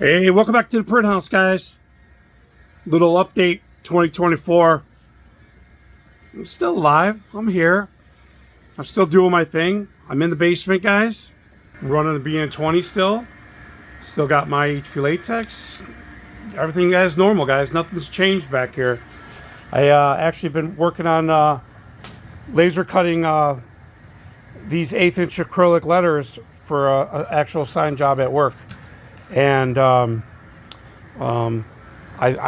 Hey, welcome back to the Print House, guys. Little update 2024. I'm still alive. I'm here. I'm still doing my thing. I'm in the basement, guys. I'm running the BN20 still. Still got my HP Latex. Everything is normal, guys. Nothing's changed back here. I actually been working on laser cutting these 1/8" acrylic letters for an actual sign job at work. And I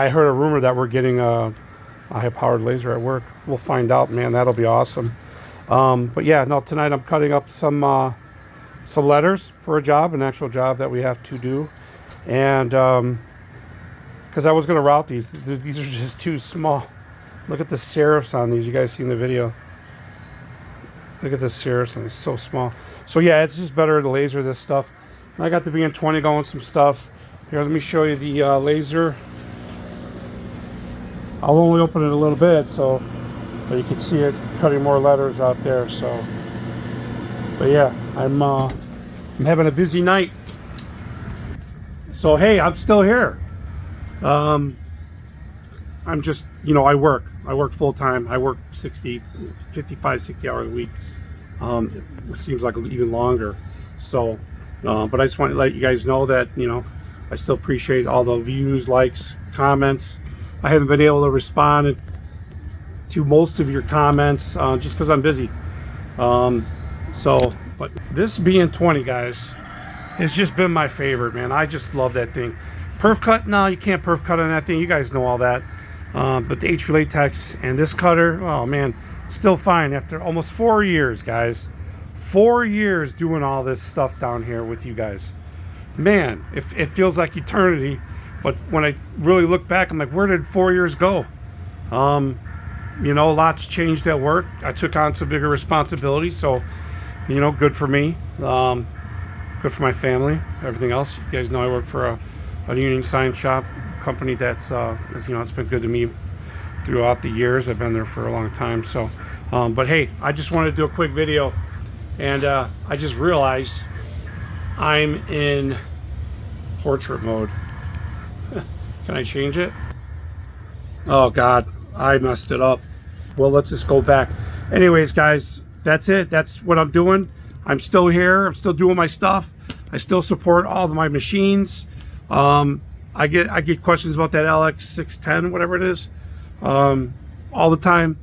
heard a rumor that we're getting a high-powered laser at work. We'll find out, man. That'll be awesome. But yeah, no. Tonight I'm cutting up some letters for a job, an actual job that we have to do, and because I was going to route these. These are just too small. Look at the serifs on these. You guys seen the video? Look at the serifs, and it's so small. So yeah, it's just better to laser this stuff. I got the BN20 going, some stuff. Here, let me show you the laser. I'll only open it a little bit, so but you can see it cutting more letters out there. So, but yeah, I'm having a busy night. So hey, I'm still here. I'm just, I work full time. I work 55, 60 hours a week. It seems like even longer. So. But I just want to let you guys know that, I still appreciate all the views, likes, comments. I haven't been able to respond to most of your comments just because I'm busy. But this BN20, guys, has just been my favorite, man. I just love that thing. Perf cut? No, you can't perf cut on that thing. You guys know all that. But the HP Latex and this cutter, oh man, still fine after almost 4 years, guys. 4 years doing all this stuff down here with you guys. Man, it feels like eternity, but when I really look back, I'm like, where did 4 years go? Lots changed at work. I took on some bigger responsibilities, so good for me, good for my family, everything else. You guys know I work for a union sign shop company that's it's been good to me throughout the years. I've been there for a long time. So but hey, I just wanted to do a quick video. And I just realized I'm in portrait mode. Can I change it? Oh God, I messed it up. Well, let's just go back. Anyways, guys, that's it. That's what I'm doing. I'm still here. I'm still doing my stuff. I still support all of my machines. I get questions about that LX610, whatever it is, all the time.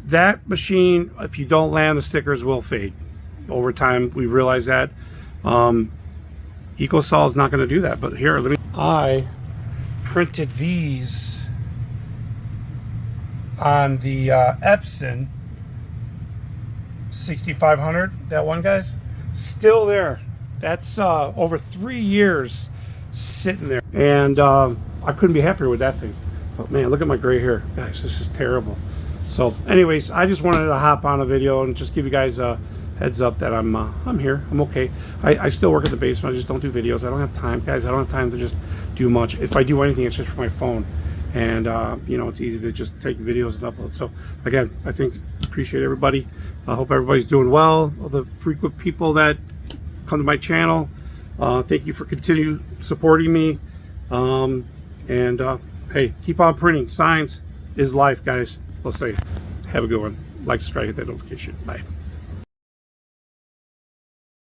That machine, if you don't land, the stickers will fade. Over time, we realize that. Ecosol is not going to do that. But here, I printed these on the Epson 6500. That one, guys, still there. That's over 3 years sitting there, and I couldn't be happier with that thing. So, man, look at my gray hair, guys. This is terrible. So anyways, I just wanted to hop on a video and just give you guys a heads up that I'm here. I'm okay. I still work in the basement. I just don't do videos. I don't have time, guys. I don't have time to just do much. If I do anything, it's just for my phone. And it's easy to just take videos and upload. So again, I appreciate everybody. I hope everybody's doing well. All the frequent people that come to my channel, thank you for continue supporting me. Hey, keep on printing. Science is life, guys. Let's say, have a good one. Like, subscribe, hit that notification. Bye.